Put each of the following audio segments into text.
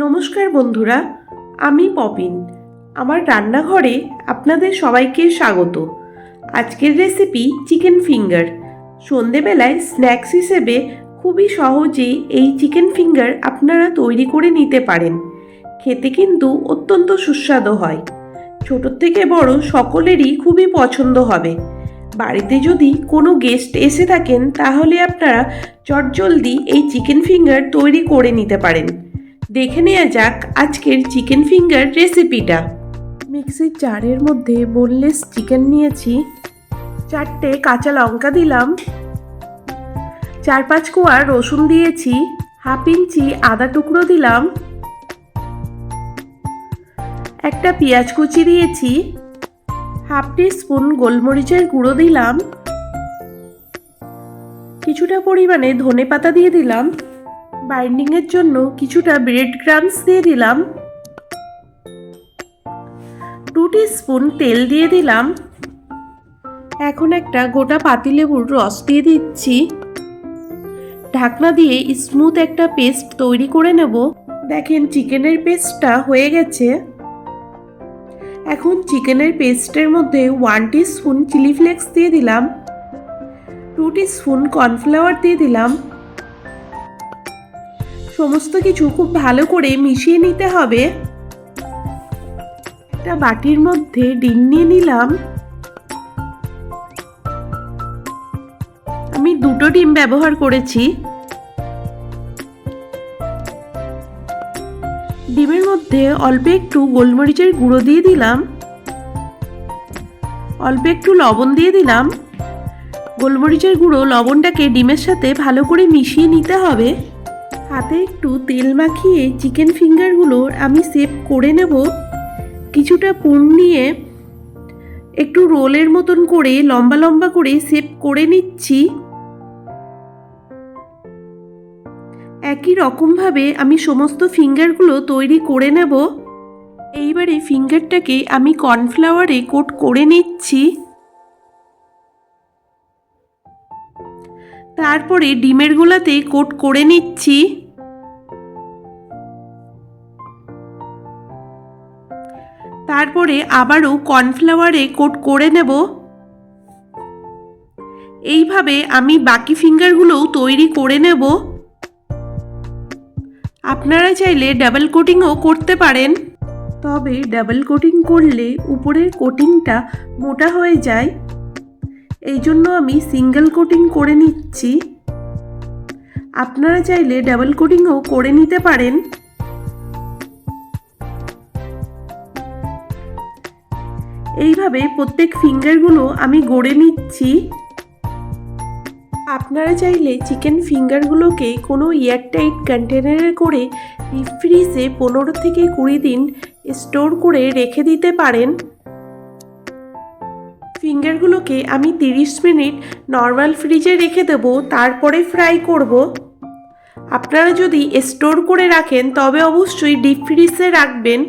নমস্কার বন্ধুরা, আমি পপিন। আমার রান্নাঘরে আপনাদের সবাইকে স্বাগত। আজকের রেসিপি চিকেন ফিঙ্গার। সন্ধেবেলায় স্ন্যাক্স হিসেবে খুবই সহজেই এই চিকেন ফিঙ্গার আপনারা তৈরি করে নিতে পারেন। খেতে কিন্তু অত্যন্ত সুস্বাদু হয়। ছোট থেকে বড় সকলেরই খুবই পছন্দ হবে। বাড়িতে যদি কোনো গেস্ট এসে থাকেন তাহলে আপনারা চটজলদি এই চিকেন ফিঙ্গার তৈরি করে নিতে পারেন। দেখে নেওয়া যাক আজকের চিকেন ফিঙ্গার রেসিপিটা। মিক্সির জারের মধ্যে বোনলেস চিকেন নিয়েছি, 4টে কাঁচা লঙ্কা দিলাম, 4-5 কোয়া রসুন দিয়েছি, 1/2 ইঞ্চি আদা টুকরো দিলাম, একটা পেঁয়াজ কুচি দিয়েছি, 1/2 টিস্পুন গোলমরিচের গুঁড়ো দিলাম, কিছুটা পরিমাণে ধনেপাতা দিয়ে দিলাম, বাইন্ডিংয়ের জন্য কিছুটা ব্রেড ক্রাম্বস দিয়ে দিলাম, 2 টিস্পুন তেল দিয়ে দিলাম। এখন একটা গোটা পাতিলেবুর রস দিয়ে দিচ্ছি। ঢাকনা দিয়ে স্মুথ একটা পেস্ট তৈরি করে নেব। দেখেন চিকেনের পেস্টটা হয়ে গেছে। এখন চিকেনের পেস্টের মধ্যে 1 টিস্পুন চিলি ফ্লেক্স দিয়ে দিলাম, 2 টিস্পুন কর্নফ্লাওয়ার দিয়ে দিলাম। সমস্ত কিছু খুব ভালো করে মিশিয়ে নিতে হবে। একটা বাটির মধ্যে ডিম নিয়ে নিলাম। আমি 2টো ডিম ব্যবহার করেছি। ডিমের মধ্যে অল্প একটু গোলমরিচের গুঁড়ো দিয়ে দিলাম, অল্প একটু লবণ দিয়ে দিলাম। গোলমরিচের গুঁড়ো লবণটাকে ডিমের সাথে ভালো করে মিশিয়ে নিতে হবে। হাতে একটু তেল মাখিয়ে চিকেন ফিঙ্গারগুলো আমি শেপ করে নেব। কিছুটা পুর নিয়ে একটু রোলের মতন করে লম্বা লম্বা করে শেপ করে নিচ্ছি। একই রকমভাবে আমি সমস্ত ফিঙ্গারগুলো তৈরি করে নেব। এইবারে ফিঙ্গারটাকে আমি কর্নফ্লাওয়ারে কোট করে নিচ্ছি। তারপরে ডিমের গোলাতে কোট করে নিচ্ছি। তারপরে আবারও কর্নফ্লাওয়ারে কোট করে নেব। এইভাবে আমি বাকি ফিঙ্গারগুলোও তৈরি করে নেব। আপনারা চাইলে ডাবল কোটিংও করতে পারেন, তবে ডাবল কোটিং করলে উপরের কোটিংটা মোটা হয়ে যায়। এই জন্য আমি সিঙ্গেল কোটিং করে নিচ্ছি। আপনারা চাইলে ডাবল কোটিংও করে নিতে পারেন। এইভাবে প্রত্যেক ফিঙ্গারগুলো আমি গড়ে নিচ্ছি। আপনারা চাইলে চিকেন ফিঙ্গারগুলোকে কোনো এয়ারটাইট কন্টেনারে করে ডিপ ফ্রিজে 15 থেকে 20 দিন স্টোর করে রেখে দিতে পারেন। ফিঙ্গারগুলোকে আমি 30 মিনিট নর্মাল ফ্রিজে রেখে দেবো, তারপরে ফ্রাই করব। আপনারা যদি স্টোর করে রাখেন তবে অবশ্যই ডিপ ফ্রিজে রাখবেন।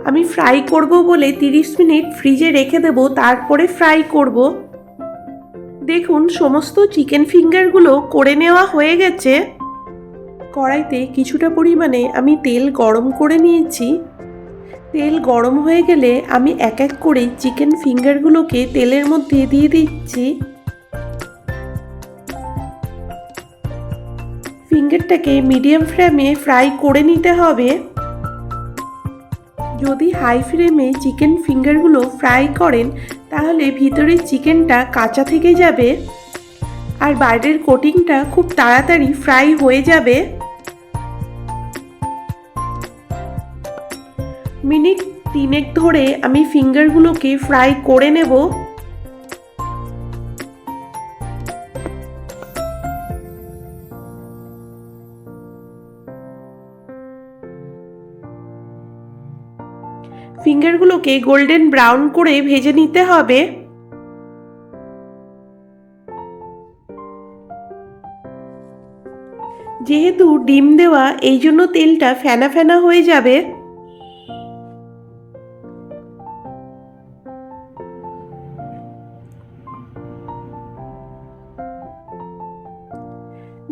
আমি ফ্রাই করব বলে 30 মিনিট ফ্রিজে রেখে দেবো, তারপরে ফ্রাই করব। দেখুন সমস্ত চিকেন ফিঙ্গারগুলো করে নেওয়া হয়ে গেছে। কড়াইতে কিছুটা পরিমাণে আমি তেল গরম করে নিয়েছি। তেল গরম হয়ে গেলে আমি এক এক করে চিকেন ফিঙ্গারগুলোকে তেলের মধ্যে দিয়ে দিচ্ছি। ফিঙ্গারটাকে মিডিয়াম ফ্লেমে ফ্রাই করে নিতে হবে। যদি হাই ফ্লেমে চিকেন ফিঙ্গারগুলো ফ্রাই করেন তাহলে ভিতরের চিকেনটা কাঁচা থেকে যাবে আর বাইরের কোটিংটা খুব তাড়াতাড়ি ফ্রাই হয়ে যাবে। মিনিট 3 ধরে আমি ফিঙ্গারগুলোকে ফ্রাই করে নেব। ফিঙ্গারগুলোকে গোল্ডেন ব্রাউন করে ভেজে নিতে হবে। যেহেতু ডিম দেওয়া এই জন্য তেলটা ফেনা ফেনা হয়ে যাবে।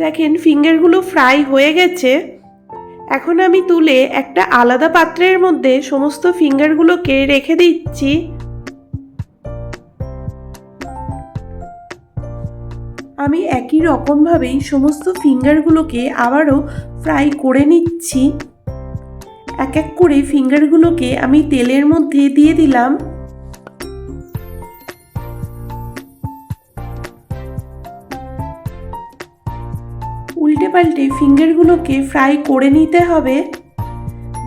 দেখেন ফিঙ্গারগুলো ফ্রাই হয়ে গেছে। এখন আমি তুলে একটা আলাদা পাত্রের মধ্যে সমস্ত ফিঙ্গারগুলোকে রেখে দিচ্ছি। আমি একই রকমভাবেই সমস্ত ফিঙ্গারগুলোকে আবারও ফ্রাই করে নিচ্ছি। এক এক করে ফিঙ্গারগুলোকে আমি তেলের মধ্যে দিয়ে দিলাম। উল্টে পাল্টে ফিঙ্গারগুলোকে ফ্রাই করে নিতে হবে,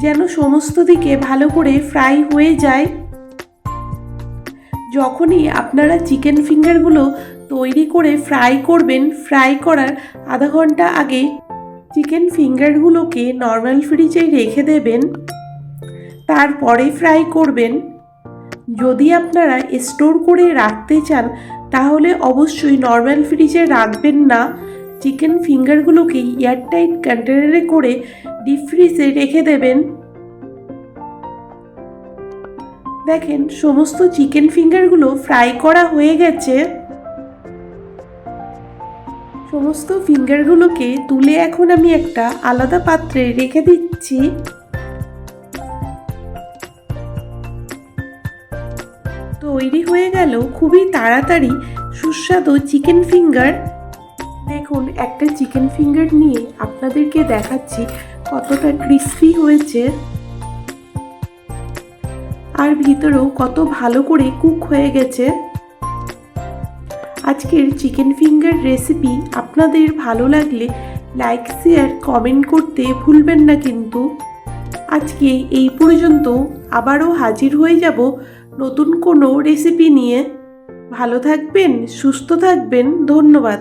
যেন সমস্ত দিকে ভালো করে ফ্রাই হয়ে যায়। যখনই আপনারা চিকেন ফিঙ্গারগুলো তৈরি করে ফ্রাই করবেন, ফ্রাই করার আধা ঘন্টা আগে চিকেন ফিঙ্গারগুলোকে নর্মাল ফ্রিজে রেখে দেবেন, তারপরে ফ্রাই করবেন। যদি আপনারা স্টোর করে রাখতে চান তাহলে অবশ্যই নর্মাল ফ্রিজে রাখবেন না, চিকেন ফিঙ্গারগুলোকে এয়ারটাইট কন্টেনারে করে ডিপ ফ্রিজে রেখে দেবেন। দেখেন সমস্ত চিকেন ফিঙ্গারগুলো ফ্রাই করা হয়ে গেছে। সমস্ত ফিঙ্গারগুলোকে তুলে এখন আমি একটা আলাদা পাত্রে রেখে দিচ্ছি। তৈরি হয়ে গেল খুবই তাড়াতাড়ি সুস্বাদু চিকেন ফিঙ্গার। দেখুন একটা চিকেন ফিঙ্গার নিয়ে আপনাদেরকে দেখাচ্ছি কতটা ক্রিস্পি হয়েছে, আর ভিতরেও কত ভালো করে কুক হয়ে গেছে। আজকের চিকেন ফিঙ্গার রেসিপি আপনাদের ভালো লাগলে লাইক, শেয়ার, কমেন্ট করতে ভুলবেন না কিন্তু। আজকে এই পর্যন্ত, আবারও হাজির হয়ে যাব নতুন কোনো রেসিপি নিয়ে। ভালো থাকবেন, সুস্থ থাকবেন, ধন্যবাদ।